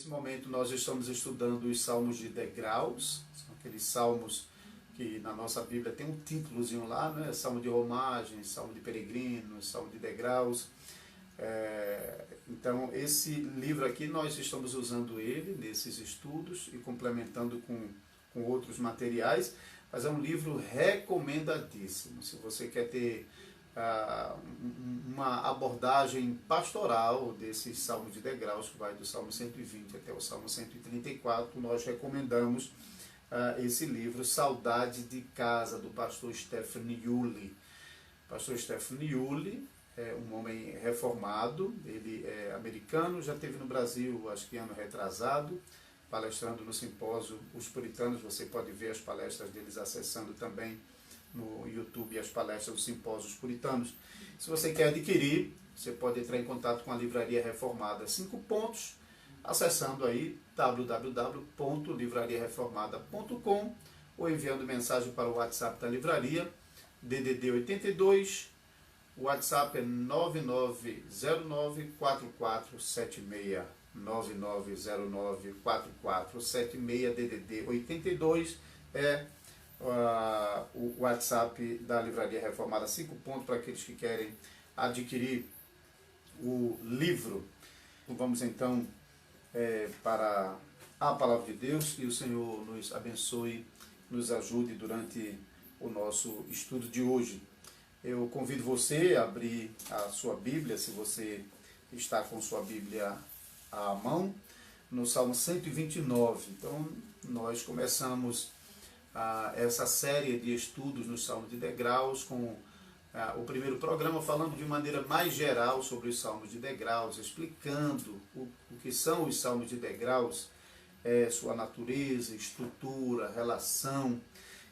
momento nós estamos estudando os salmos de degraus, são aqueles salmos que na nossa Bíblia tem um títulozinho lá, né? Salmo de romagem, salmo de peregrinos, salmo de degraus. Então esse livro aqui nós estamos usando ele nesses estudos e complementando com outros materiais, mas é um livro recomendadíssimo. Se você quer ter uma abordagem pastoral desses salmos de degraus, que vai do Salmo 120 até o Salmo 134, nós recomendamos esse livro, Saudade de Casa, do pastor Stephen Yuille. Pastor Stephen Yuille é um homem reformado, ele é americano, já esteve no Brasil, acho que ano retrasado, palestrando no simpósio Os Puritanos. Você pode ver as palestras deles acessando também no YouTube as palestras do simpósio Os Puritanos. Se você quer adquirir, você pode entrar em contato com a Livraria Reformada 5 Pontos, acessando aí www.livrariareformada.com ou enviando mensagem para o WhatsApp da livraria, DDD 82, o WhatsApp é 99094476, 99094476, DDD 82 é o WhatsApp da Livraria Reformada 5 Pontos para aqueles que querem adquirir o livro. Vamos então para a Palavra de Deus, que o Senhor nos abençoe, nos ajude durante o nosso estudo de hoje. Eu convido você a abrir a sua Bíblia, se você está com sua Bíblia à mão, no Salmo 129. Então, nós começamos essa série de estudos no Salmo de degraus com o primeiro programa falando de maneira mais geral sobre os salmos de degraus, explicando o que são os salmos de degraus, sua natureza, estrutura, relação.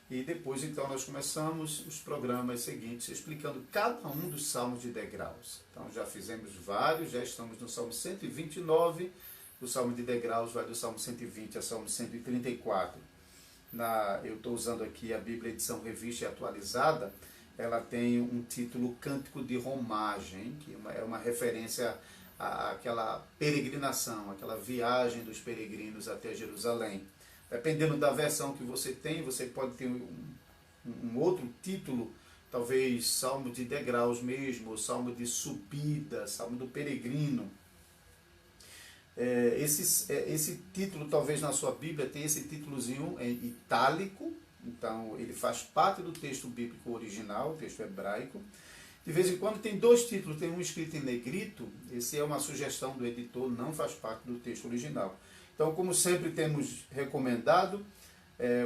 E depois, então, nós começamos os programas seguintes explicando cada um dos salmos de degraus. Então, já fizemos vários, já estamos no Salmo 129, o salmo de degraus vai do Salmo 120 ao Salmo 134. Eu estou usando aqui a Bíblia Edição Revista e Atualizada. Ela tem um título Cântico de Romagem, que é uma referência àquela peregrinação, aquela viagem dos peregrinos até Jerusalém. Dependendo da versão que você tem, você pode ter um outro título, talvez Salmo de degraus mesmo, ou Salmo de subida, Salmo do peregrino. Esse título, talvez na sua Bíblia, tem esse títulozinho em itálico. Então, ele faz parte do texto bíblico original, o texto hebraico. De vez em quando tem dois títulos, tem um escrito em negrito, esse é uma sugestão do editor, não faz parte do texto original. Então, como sempre temos recomendado,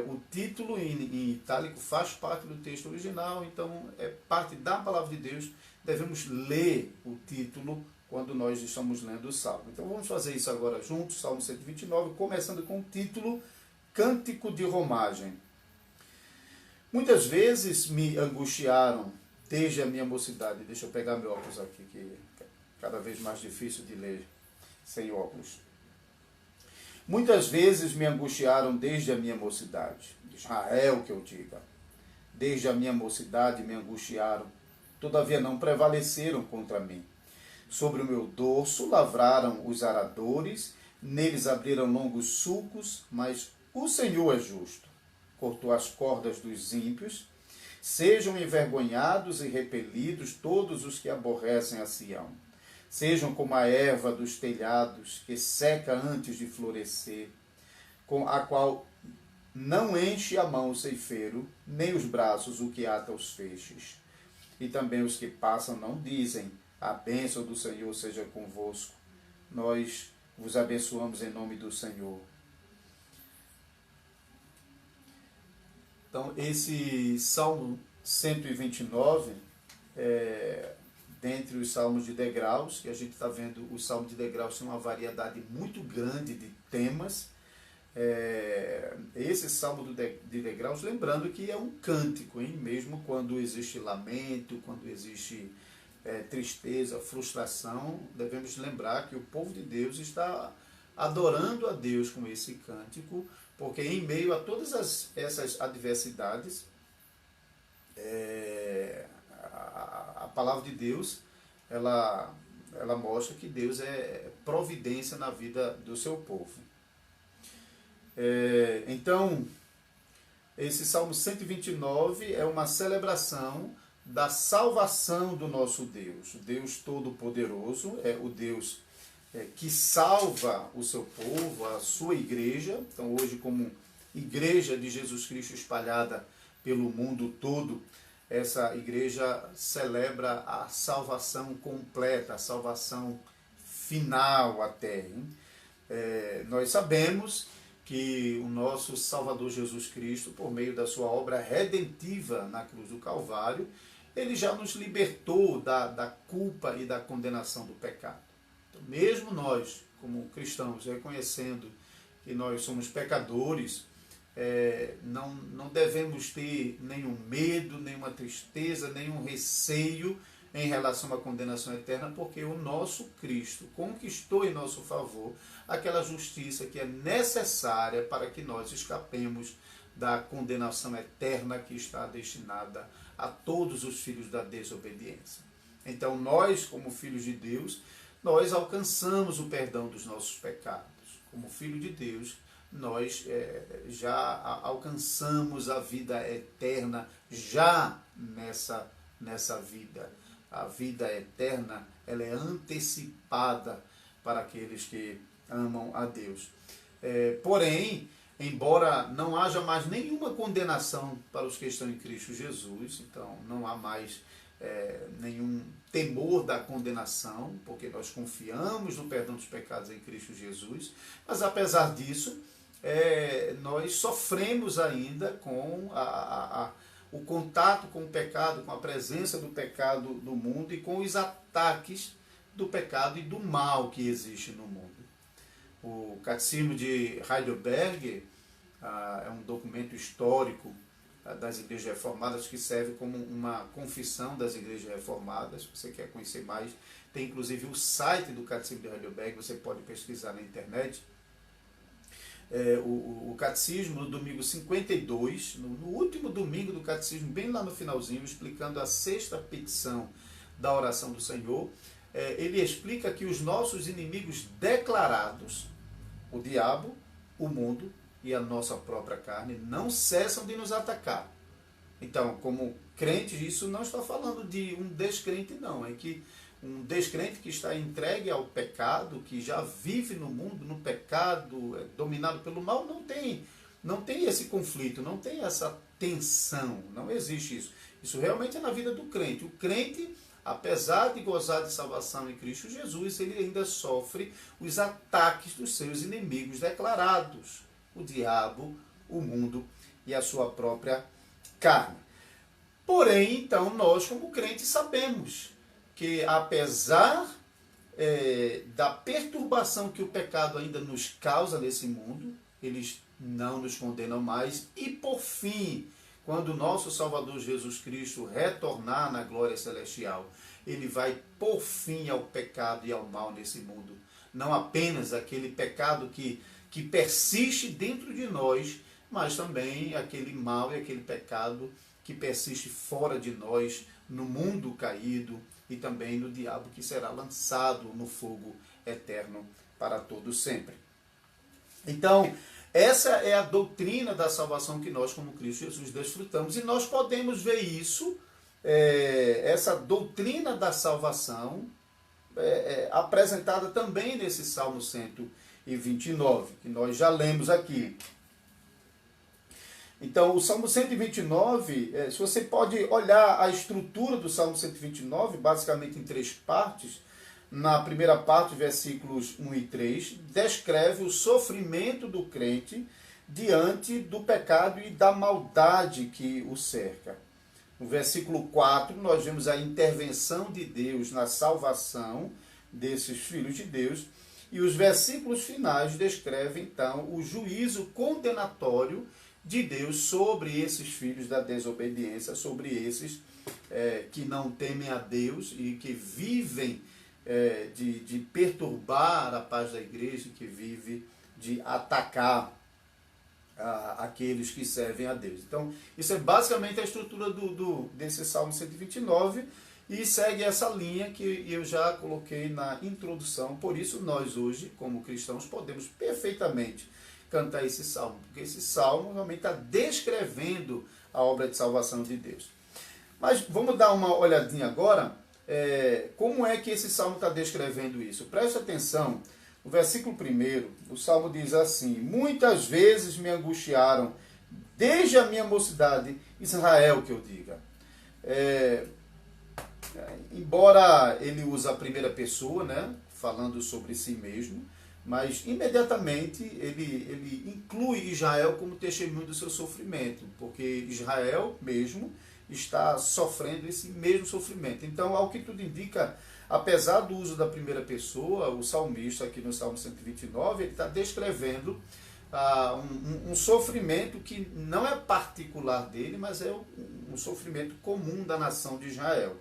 o título em itálico faz parte do texto original, então é parte da palavra de Deus, devemos ler o título quando nós estamos lendo o Salmo. Então, vamos fazer isso agora juntos, Salmo 129, começando com o título Cântico de Romagem. Muitas vezes me angustiaram desde a minha mocidade. Deixa eu pegar meu óculos aqui, que é cada vez mais difícil de ler sem óculos. Muitas vezes me angustiaram desde a minha mocidade. Israel, que eu diga. Desde a minha mocidade me angustiaram, todavia não prevaleceram contra mim. Sobre o meu dorso lavraram os aradores, neles abriram longos sulcos, mas o Senhor é justo. Cortou as cordas dos ímpios, sejam envergonhados e repelidos todos os que aborrecem a Sião. Sejam como a erva dos telhados, que seca antes de florescer, com a qual não enche a mão o ceifeiro, nem os braços o que ata os feixes. E também os que passam não dizem, a bênção do Senhor seja convosco. Nós vos abençoamos em nome do Senhor. Então, esse Salmo 129, dentre os salmos de degraus, que a gente está vendo, os salmos de degraus têm uma variedade muito grande de temas. Esse salmo de degraus, lembrando que é um cântico, hein? Mesmo quando existe lamento, quando existe tristeza, frustração, devemos lembrar que o povo de Deus está adorando a Deus com esse cântico, porque em meio a todas essas adversidades, a palavra de Deus, ela ela mostra que Deus é providência na vida do seu povo. Então, esse Salmo 129 é uma celebração da salvação do nosso Deus. O Deus Todo-Poderoso é o Deus que salva o seu povo, a sua igreja. Então, hoje, como igreja de Jesus Cristo espalhada pelo mundo todo, essa igreja celebra a salvação completa, a salvação final até. Nós sabemos que o nosso Salvador Jesus Cristo, por meio da sua obra redentiva na cruz do Calvário, ele já nos libertou da culpa e da condenação do pecado. Então, mesmo nós, como cristãos, reconhecendo que nós somos pecadores, não devemos ter nenhum medo, nenhuma tristeza, nenhum receio em relação à condenação eterna, porque o nosso Cristo conquistou em nosso favor aquela justiça que é necessária para que nós escapemos da condenação eterna que está destinada a todos os filhos da desobediência. Então nós, como filhos de Deus, nós alcançamos o perdão dos nossos pecados. Como filho de Deus, nós já alcançamos a vida eterna já nessa vida. A vida eterna, ela é antecipada para aqueles que amam a Deus. Porém, embora não haja mais nenhuma condenação para os que estão em Cristo Jesus, então não há mais nenhum temor da condenação, porque nós confiamos no perdão dos pecados em Cristo Jesus, mas apesar disso, nós sofremos ainda com o contato com o pecado, com a presença do pecado no mundo e com os ataques do pecado e do mal que existe no mundo. O Catecismo de Heidelberg é um documento histórico das igrejas reformadas que serve como uma confissão das igrejas reformadas. Se você quer conhecer mais, tem inclusive o site do Catecismo de Heidelberg, você pode pesquisar na internet. O Catecismo, no domingo 52, no último domingo do Catecismo, bem lá no finalzinho, explicando a sexta petição da oração do Senhor, ele explica que os nossos inimigos declarados, o diabo, o mundo e a nossa própria carne, não cessam de nos atacar. Então, como crentes, isso não está falando de um descrente, não. É que um descrente que está entregue ao pecado, que já vive no mundo, no pecado, dominado pelo mal, não tem esse conflito, não tem essa tensão, não existe isso. Isso realmente é na vida do crente. O crente, apesar de gozar de salvação em Cristo Jesus, ele ainda sofre os ataques dos seus inimigos declarados, o diabo, o mundo e a sua própria carne. Porém, então, nós como crentes sabemos que apesar da perturbação que o pecado ainda nos causa nesse mundo, eles não nos condenam mais. E por fim, quando o nosso Salvador Jesus Cristo retornar na glória celestial, ele vai pôr fim ao pecado e ao mal nesse mundo. Não apenas aquele pecado que persiste dentro de nós, mas também aquele mal e aquele pecado que persiste fora de nós, no mundo caído, e também no diabo, que será lançado no fogo eterno para todo sempre. Então, essa é a doutrina da salvação que nós, como Cristo Jesus, desfrutamos. E nós podemos ver isso, essa doutrina da salvação, apresentada também nesse Salmo 129, que nós já lemos aqui. Então, o Salmo 129, se você pode olhar a estrutura do Salmo 129, basicamente em 3 partes. Na primeira parte, versículos 1 e 3, descreve o sofrimento do crente diante do pecado e da maldade que o cerca. No versículo 4, nós vemos a intervenção de Deus na salvação desses filhos de Deus. E os versículos finais descrevem, então, o juízo condenatório de Deus sobre esses filhos da desobediência, sobre esses que não temem a Deus e que vivem de perturbar a paz da igreja, que vive de atacar aqueles que servem a Deus. Então, isso é basicamente a estrutura desse Salmo 129, e segue essa linha que eu já coloquei na introdução. Por isso nós hoje, como cristãos, podemos perfeitamente cantar esse salmo, porque esse salmo realmente está descrevendo a obra de salvação de Deus. Mas vamos dar uma olhadinha agora, como é que esse salmo está descrevendo isso. Preste atenção, no versículo 1, o salmo diz assim: muitas vezes me angustiaram, desde a minha mocidade, Israel, que eu diga. Embora ele use a primeira pessoa, né, falando sobre si mesmo, mas imediatamente ele inclui Israel como testemunho do seu sofrimento, porque Israel mesmo está sofrendo esse mesmo sofrimento. Então, ao que tudo indica, apesar do uso da primeira pessoa, o salmista aqui no Salmo 129, ele está descrevendo um sofrimento que não é particular dele, mas é um sofrimento comum da nação de Israel.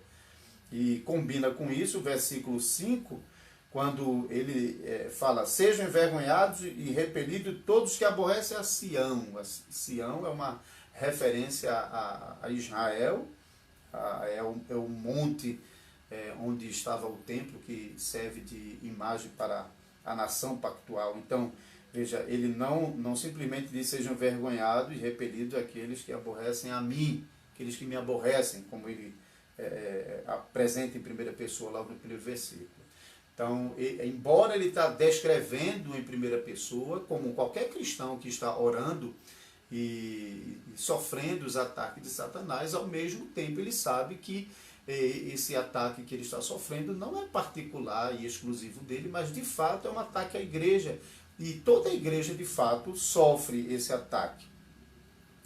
E combina com isso o versículo 5, quando ele fala: sejam envergonhados e repelidos todos que aborrecem a Sião. Sião é uma referência a Israel, é o monte onde estava o templo, que serve de imagem para a nação pactual. Então, veja, ele não simplesmente diz: sejam envergonhados e repelidos aqueles que aborrecem a mim, aqueles que me aborrecem, como ele apresenta em primeira pessoa logo no primeiro versículo. Então, embora ele está descrevendo em primeira pessoa, como qualquer cristão que está orando e sofrendo os ataques de Satanás, ao mesmo tempo ele sabe que esse ataque que ele está sofrendo não é particular e exclusivo dele, mas de fato é um ataque à igreja. E toda a igreja, de fato, sofre esse ataque.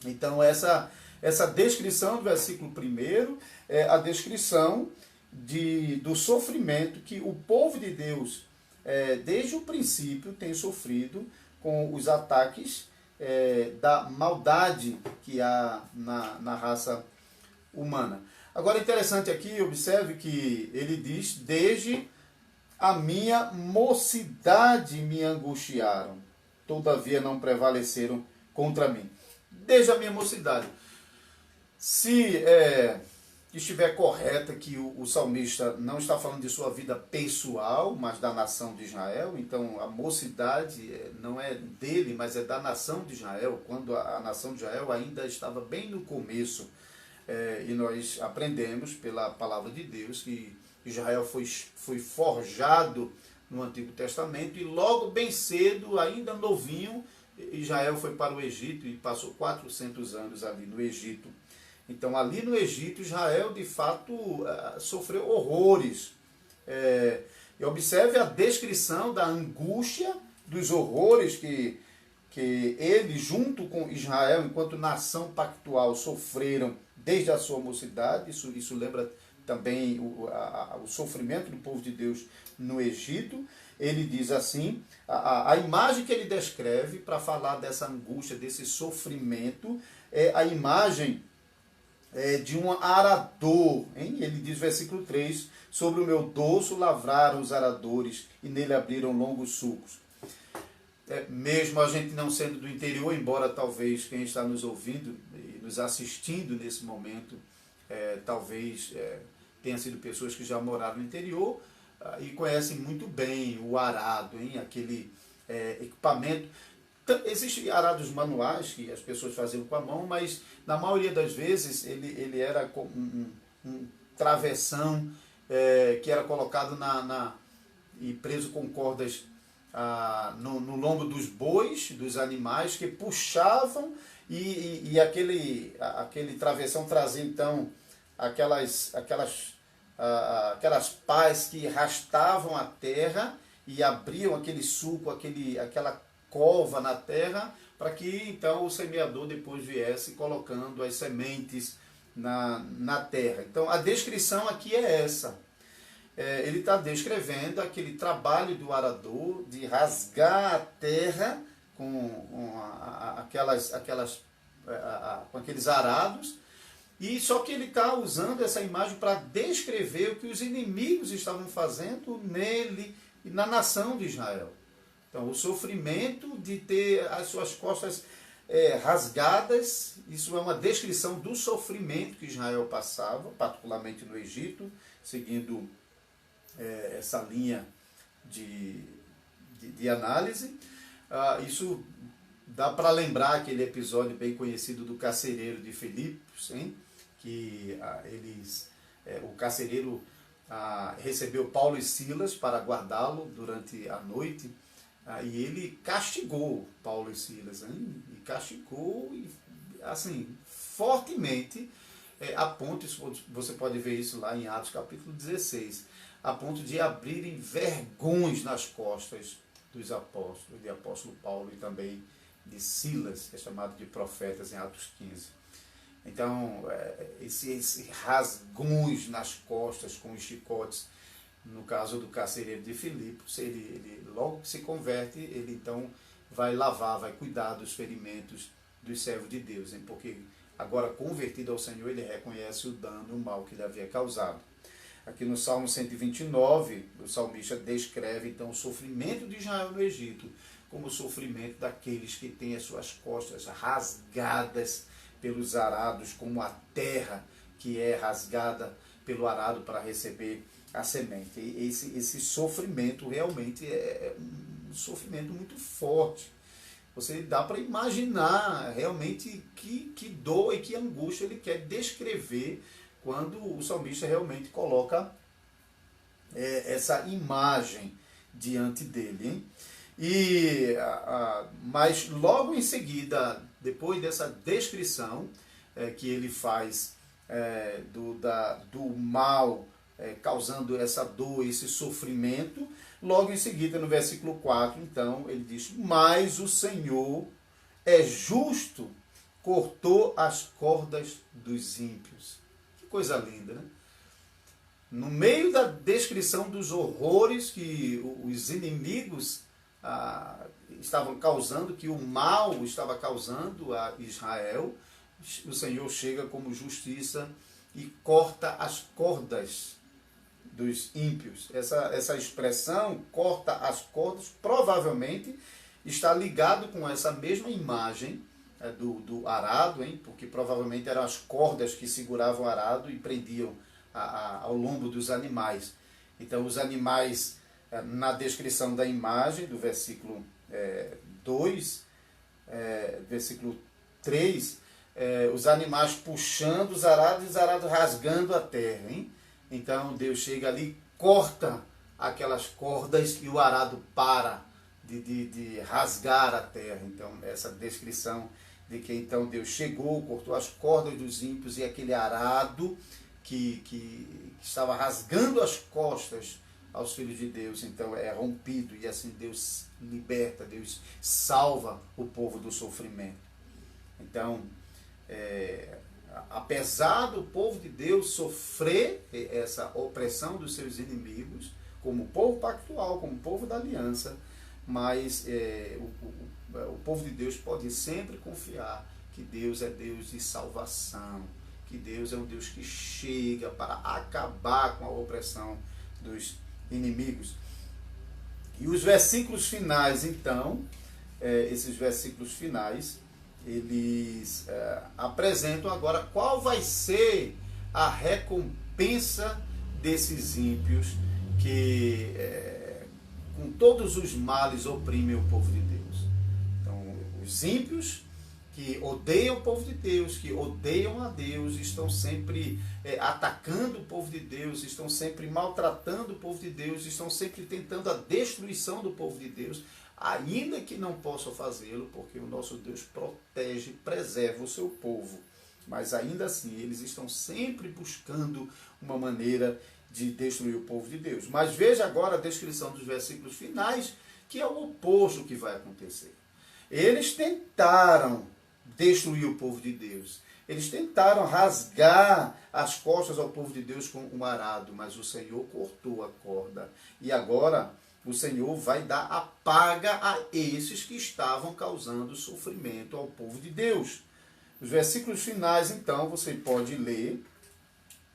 Então, essa descrição do versículo 1 é a descrição do sofrimento que o povo de Deus, desde o princípio, tem sofrido com os ataques da maldade que há na raça humana. Agora, interessante aqui, observe que ele diz: desde a minha mocidade me angustiaram, todavia não prevaleceram contra mim. Desde a minha mocidade. Se estiver correta que o salmista não está falando de sua vida pessoal, mas da nação de Israel, então a mocidade não é dele, mas é da nação de Israel, quando a nação de Israel ainda estava bem no começo. E nós aprendemos pela palavra de Deus que Israel foi forjado no Antigo Testamento, e logo bem cedo, ainda novinho, Israel foi para o Egito e passou 400 anos ali no Egito. Então, ali no Egito, Israel, de fato, sofreu horrores. E observe a descrição da angústia, dos horrores que ele, junto com Israel, enquanto nação pactual, sofreram desde a sua mocidade. Isso lembra também o sofrimento do povo de Deus no Egito. Ele diz assim, a imagem que ele descreve para falar dessa angústia, desse sofrimento, é a imagem de um arador, hein? Ele diz, versículo 3, sobre o meu dorso lavraram os aradores e nele abriram longos sulcos. Mesmo a gente não sendo do interior, embora talvez quem está nos ouvindo e nos assistindo nesse momento, talvez tenha sido pessoas que já moraram no interior e conhecem muito bem o arado, hein? Aquele equipamento. Existem arados manuais que as pessoas faziam com a mão, mas na maioria das vezes ele era um travessão que era colocado e preso com cordas no lombo dos bois, dos animais, que puxavam e aquele travessão trazia então aquelas pás que arrastavam a terra e abriam aquele sulco, aquela cova na terra, para que então o semeador depois viesse colocando as sementes na terra. Então a descrição aqui é essa. Ele está descrevendo aquele trabalho do arador de rasgar a terra com aqueles arados, e só que ele está usando essa imagem para descrever o que os inimigos estavam fazendo nele e na nação de Israel. Então, o sofrimento de ter as suas costas rasgadas. Isso é uma descrição do sofrimento que Israel passava, particularmente no Egito, seguindo essa linha de análise. Isso dá para lembrar aquele episódio bem conhecido do carcereiro de Filipos, hein? Que o carcereiro recebeu Paulo e Silas para guardá-lo durante a noite, e ele castigou Paulo e Silas, hein? E castigou assim, fortemente, a ponto, você pode ver isso lá em Atos capítulo 16, a ponto de abrirem vergões nas costas dos apóstolos, de apóstolo Paulo e também de Silas, que é chamado de profetas em Atos 15. Então, esse rasgões nas costas com os chicotes, no caso do carcereiro de Filipos, ele logo que se converte, ele então vai lavar, vai cuidar dos ferimentos dos servos de Deus, hein? Porque agora convertido ao Senhor, ele reconhece o dano, o mal que ele havia causado. Aqui no Salmo 129, o salmista descreve então o sofrimento de Israel no Egito como o sofrimento daqueles que têm as suas costas rasgadas pelos arados, como a terra que é rasgada pelo arado para receber a semente. E esse sofrimento realmente é um sofrimento muito forte. Você dá para imaginar realmente que dor e que angústia ele quer descrever quando o salmista realmente coloca essa imagem diante dele, hein? Mas logo em seguida, depois dessa descrição que ele faz do mal causando essa dor, esse sofrimento, logo em seguida, no versículo 4, então, ele diz: mas o Senhor é justo, cortou as cordas dos ímpios. Que coisa linda, né? No meio da descrição dos horrores que os inimigos estavam causando, que o mal estava causando a Israel, o Senhor chega como justiça e corta as cordas dos ímpios. Essa expressão, corta as cordas, provavelmente está ligado com essa mesma imagem do arado, hein? Porque provavelmente eram as cordas que seguravam o arado e prendiam ao lombo dos animais. Então os animais, na descrição da imagem, do versículo 2, versículo 3, os animais puxando os arados e os arados rasgando a terra, hein? Então Deus chega ali, corta aquelas cordas e o arado para de rasgar a terra. Então essa descrição de que então Deus chegou, cortou as cordas dos ímpios, e aquele arado que estava rasgando as costas aos filhos de Deus, então é rompido, e assim Deus liberta, Deus salva o povo do sofrimento. Então, apesar do povo de Deus sofrer essa opressão dos seus inimigos, como povo pactual, como povo da aliança, mas o povo de Deus pode sempre confiar que Deus é Deus de salvação, que Deus é um Deus que chega para acabar com a opressão dos inimigos. E os versículos finais, então, esses versículos finais, eles apresentam agora qual vai ser a recompensa desses ímpios que, com todos os males, oprimem o povo de Deus. Então, os ímpios que odeiam o povo de Deus, que odeiam a Deus, estão sempre atacando o povo de Deus, estão sempre maltratando o povo de Deus, estão sempre tentando a destruição do povo de Deus, ainda que não possam fazê-lo, porque o nosso Deus protege, preserva o seu povo. Mas ainda assim, eles estão sempre buscando uma maneira de destruir o povo de Deus. Mas veja agora a descrição dos versículos finais, que é o oposto que vai acontecer. Eles tentaram destruir o povo de Deus. Eles tentaram rasgar as costas ao povo de Deus com um arado, mas o Senhor cortou a corda. E agora o Senhor vai dar a paga a esses que estavam causando sofrimento ao povo de Deus. Os versículos finais, então, você pode ler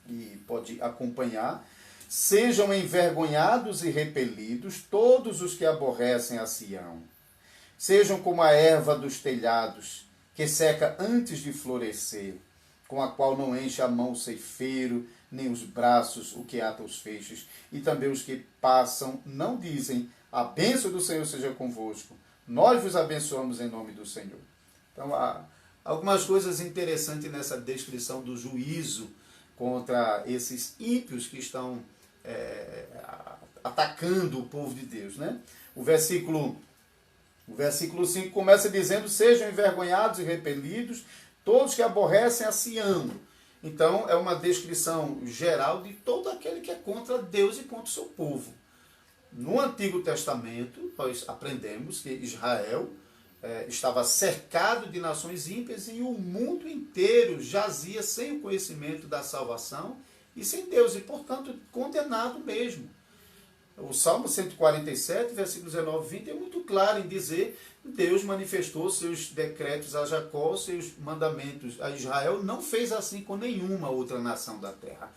e pode acompanhar. Sejam envergonhados e repelidos todos os que aborrecem a Sião. Sejam como a erva dos telhados, que seca antes de florescer, com a qual não enche a mão o ceifeiro, nem os braços o que ata os feixes. E também os que passam não dizem, a bênção do Senhor seja convosco. Nós vos abençoamos em nome do Senhor. Então, há algumas coisas interessantes nessa descrição do juízo contra esses ímpios que estão atacando o povo de Deus, né? O versículo 5 começa dizendo, sejam envergonhados e repelidos todos que aborrecem a Sião. Então, é uma descrição geral de todo aquele que é contra Deus e contra o seu povo. No Antigo Testamento, nós aprendemos que Israel estava cercado de nações ímpias e o mundo inteiro jazia sem o conhecimento da salvação e sem Deus, e, portanto, condenado mesmo. O Salmo 147, versículos 19 e 20, é muito claro em dizer que Deus manifestou seus decretos a Jacó, seus mandamentos a Israel, não fez assim com nenhuma outra nação da terra.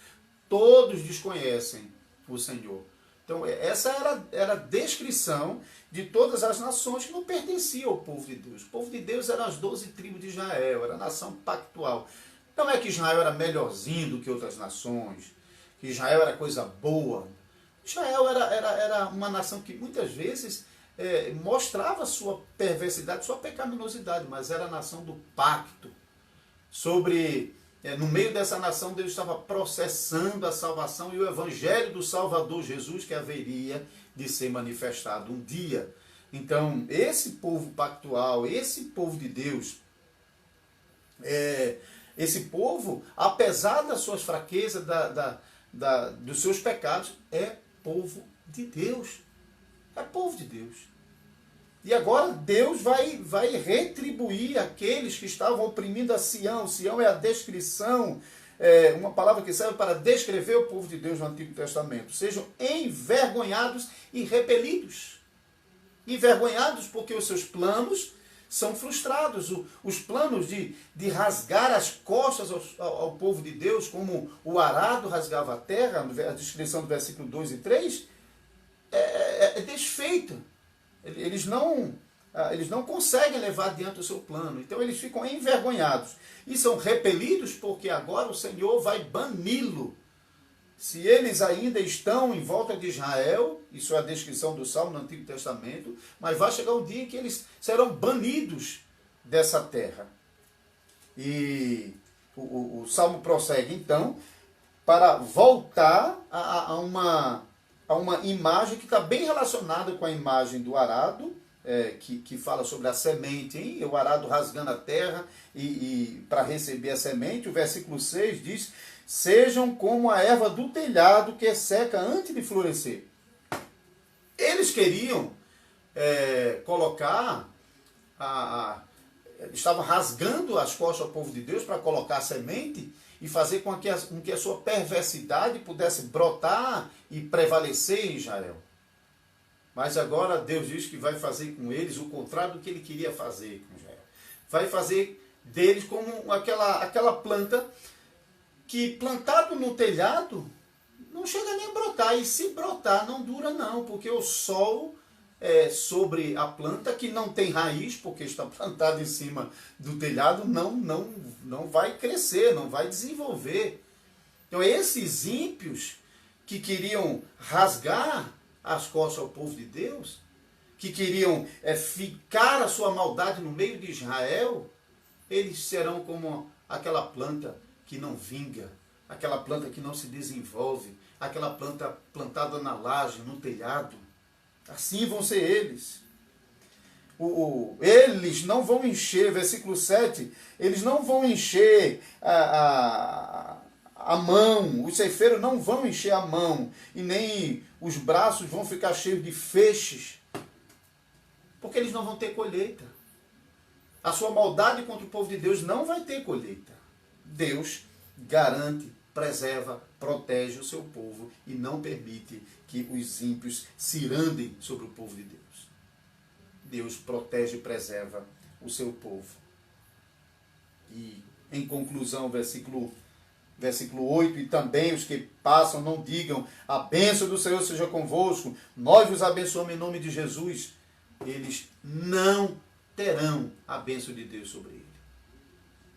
Todos desconhecem o Senhor. Então, essa era a descrição de todas as nações que não pertenciam ao povo de Deus. O povo de Deus eram as 12 tribos de Israel, era a nação pactual. Não é que Israel era melhorzinho do que outras nações, que Israel era coisa boa. Israel era uma nação que muitas vezes mostrava sua perversidade, sua pecaminosidade, mas era a nação do pacto. No meio dessa nação, Deus estava processando a salvação e o evangelho do Salvador Jesus que haveria de ser manifestado um dia. Então, esse povo pactual, esse povo de Deus, esse povo, apesar das suas fraquezas, dos seus pecados, é povo de Deus. É povo de Deus. E agora Deus vai retribuir aqueles que estavam oprimindo a Sião. Sião é a descrição, uma palavra que serve para descrever o povo de Deus no Antigo Testamento. Sejam envergonhados e repelidos. Envergonhados porque os seus planos são frustrados. Os planos de rasgar as costas ao povo de Deus, como o arado rasgava a terra, a descrição do versículo 2 e 3, é desfeita. Eles não conseguem levar adiante o seu plano. Então eles ficam envergonhados. E são repelidos porque agora o Senhor vai bani-lo. Se eles ainda estão em volta de Israel, isso é a descrição do Salmo no Antigo Testamento, mas vai chegar um dia em que eles serão banidos dessa terra. E o Salmo prossegue então para voltar a uma imagem que está bem relacionada com a imagem do arado, que fala sobre a semente, hein? O arado rasgando a terra e para receber a semente. O versículo 6 diz, sejam como a erva do telhado que seca antes de florescer. Eles queriam colocar, estavam rasgando as costas ao povo de Deus para colocar a semente e fazer com que a sua perversidade pudesse brotar e prevalecer em Israel. Mas agora Deus diz que vai fazer com eles o contrário do que ele queria fazer com Israel. Vai fazer deles como aquela planta que, plantado no telhado, não chega nem a brotar. E se brotar, não dura não, porque o sol sobre a planta, que não tem raiz, porque está plantada em cima do telhado, não vai crescer, não vai desenvolver. Então esses ímpios que queriam rasgar as costas ao povo de Deus, que queriam ficar a sua maldade no meio de Israel, eles serão como aquela planta que não vinga, aquela planta que não se desenvolve, aquela planta plantada na laje, no telhado. Assim vão ser eles. Eles não vão encher, versículo 7, eles não vão encher a mão, os ceifeiros não vão encher a mão, e nem os braços vão ficar cheios de feixes, porque eles não vão ter colheita. A sua maldade contra o povo de Deus não vai ter colheita. Deus garante, preserva, protege o seu povo e não permite que os ímpios se irandem sobre o povo de Deus. Deus protege e preserva o seu povo. E, em conclusão, versículo 8, e também os que passam não digam, a bênção do Senhor seja convosco, nós vos abençoamos em nome de Jesus. Eles não terão a bênção de Deus sobre ele.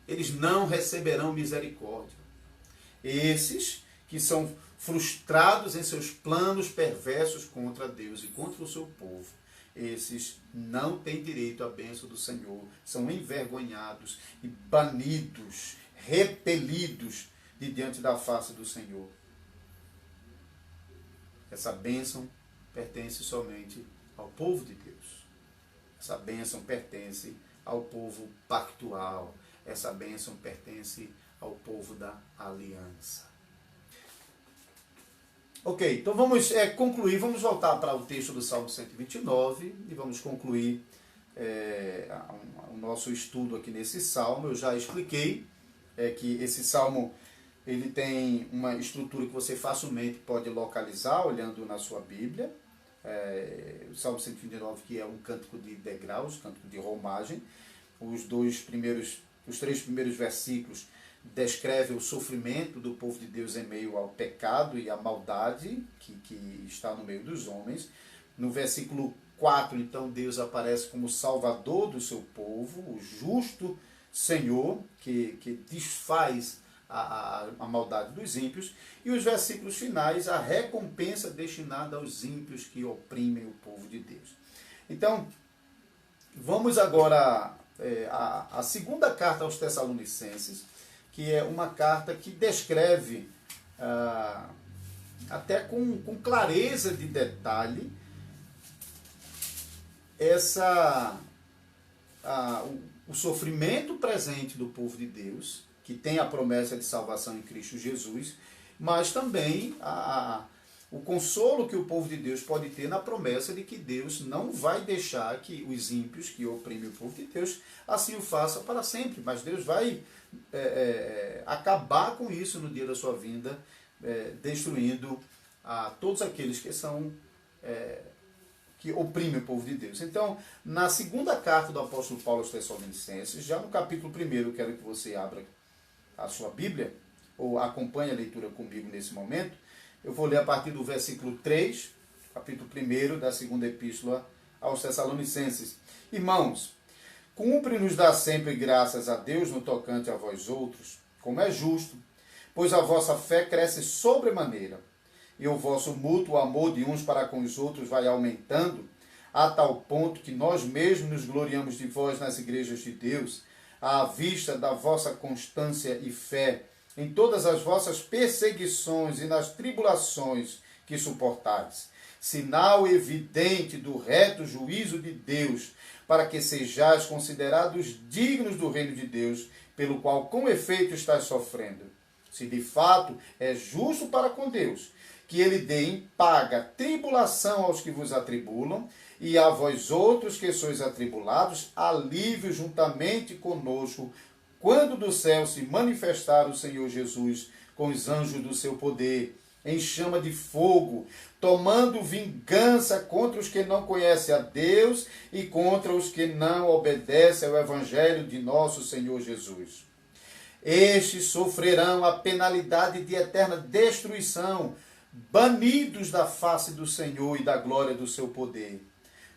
eles não receberão misericórdia. Esses que são frustrados em seus planos perversos contra Deus e contra o seu povo, esses não têm direito à bênção do Senhor, são envergonhados e banidos, repelidos de diante da face do Senhor. Essa bênção pertence somente ao povo de Deus. Essa bênção pertence ao povo pactual. Essa bênção pertence ao povo da aliança. Ok, então vamos concluir, vamos voltar para o texto do Salmo 129 e vamos concluir o nosso estudo aqui nesse Salmo. Eu já expliquei que esse Salmo ele tem uma estrutura que você facilmente pode localizar olhando na sua Bíblia. O Salmo 129, que é um cântico de degraus, cântico de romagem. Os três primeiros versículos descrevem o sofrimento do povo de Deus em meio ao pecado e à maldade que está no meio dos homens. No versículo 4, então, Deus aparece como Salvador do seu povo, o justo Senhor, que desfaz a maldade dos ímpios. E os versículos finais, a recompensa destinada aos ímpios que oprimem o povo de Deus. Então, vamos agora à segunda carta aos Tessalonicenses, que é uma carta que descreve, até com clareza de detalhe, o sofrimento presente do povo de Deus, que tem a promessa de salvação em Cristo Jesus, mas também o consolo que o povo de Deus pode ter na promessa de que Deus não vai deixar que os ímpios que oprimem o povo de Deus assim o faça para sempre, mas Deus vai acabar com isso no dia da sua vinda, destruindo a todos aqueles que oprimem o povo de Deus. Então, na segunda carta do apóstolo Paulo aos Tessalonicenses, já no capítulo 1, eu quero que você abra a sua Bíblia, ou acompanhe a leitura comigo nesse momento. Eu vou ler a partir do versículo 3, capítulo 1 da segunda epístola aos Tessalonicenses. Irmãos, cumpre-nos dar sempre graças a Deus no tocante a vós outros, como é justo, pois a vossa fé cresce sobremaneira, e o vosso mútuo amor de uns para com os outros vai aumentando, a tal ponto que nós mesmos nos gloriamos de vós nas igrejas de Deus, à vista da vossa constância e fé, em todas as vossas perseguições e nas tribulações que suportais, sinal evidente do reto juízo de Deus, para que sejais considerados dignos do reino de Deus, pelo qual com efeito estáis sofrendo. Se de fato é justo para com Deus, que ele dê em paga tribulação aos que vos atribulam, e a vós outros que sois atribulados, alívio juntamente conosco, quando do céu se manifestar o Senhor Jesus com os anjos do seu poder, em chama de fogo, tomando vingança contra os que não conhecem a Deus e contra os que não obedecem ao Evangelho de nosso Senhor Jesus. Estes sofrerão a penalidade de eterna destruição, banidos da face do Senhor e da glória do seu poder,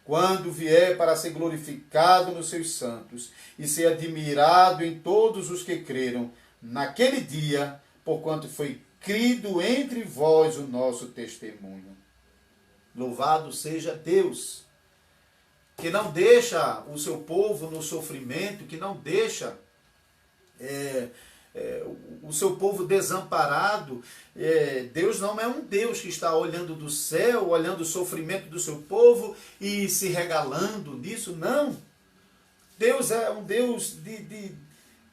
quando vier para ser glorificado nos seus santos e ser admirado em todos os que creram, naquele dia, porquanto foi crido entre vós o nosso testemunho. Louvado seja Deus, que não deixa o seu povo no sofrimento, que não deixa o seu povo desamparado. Deus não é um Deus que está olhando do céu, olhando o sofrimento do seu povo e se regalando nisso, não. Deus é um Deus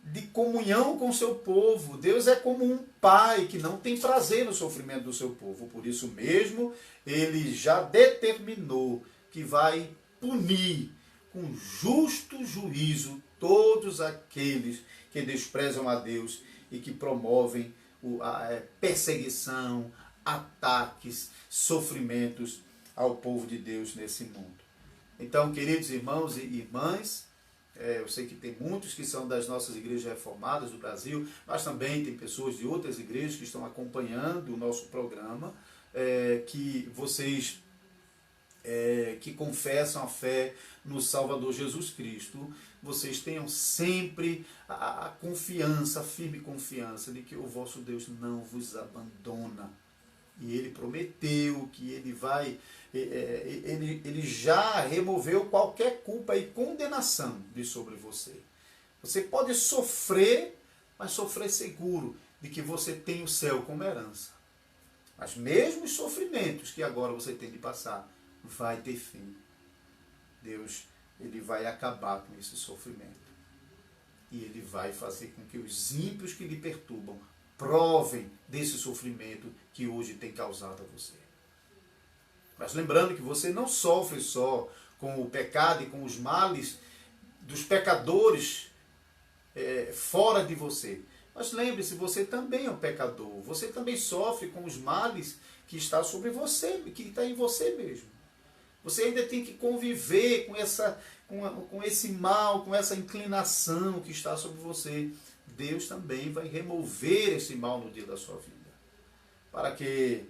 de comunhão com o seu povo. Deus é como um pai que não tem prazer no sofrimento do seu povo. Por isso mesmo, ele já determinou que vai punir com justo juízo todos aqueles que desprezam a Deus e que promovem a perseguição, ataques, sofrimentos ao povo de Deus nesse mundo. Então, queridos irmãos e irmãs, eu sei que tem muitos que são das nossas igrejas reformadas do Brasil, mas também tem pessoas de outras igrejas que estão acompanhando o nosso programa, que vocês que confessam a fé no Salvador Jesus Cristo, vocês tenham sempre a confiança, a firme confiança de que o vosso Deus não vos abandona. E Ele prometeu que Ele vai, Ele já removeu qualquer culpa e condenação de sobre você. Você pode sofrer, mas sofrer seguro de que você tem o céu como herança. Mas mesmo os sofrimentos que agora você tem de passar, vai ter fim. Deus, Ele vai acabar com esse sofrimento. E Ele vai fazer com que os ímpios que lhe perturbam provem desse sofrimento que hoje tem causado a você. Mas lembrando que você não sofre só com o pecado e com os males dos pecadores fora de você. Mas lembre-se, você também é um pecador. Você também sofre com os males que está sobre você, que está em você mesmo. Você ainda tem que conviver com esse mal, com essa inclinação que está sobre você. Deus também vai remover esse mal no dia da sua vida. Para que,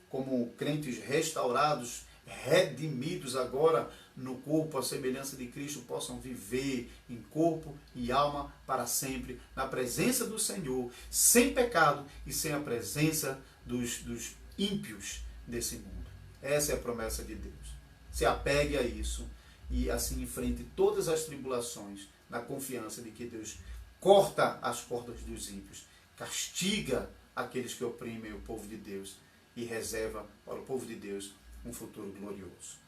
como crentes restaurados, redimidos agora no corpo, à semelhança de Cristo, possam viver em corpo e alma para sempre, na presença do Senhor, sem pecado e sem a presença dos ímpios desse mundo. Essa é a promessa de Deus. Se apegue a isso e assim enfrente todas as tribulações na confiança de que Deus corta as cordas dos ímpios, castiga aqueles que oprimem o povo de Deus e reserva para o povo de Deus um futuro glorioso.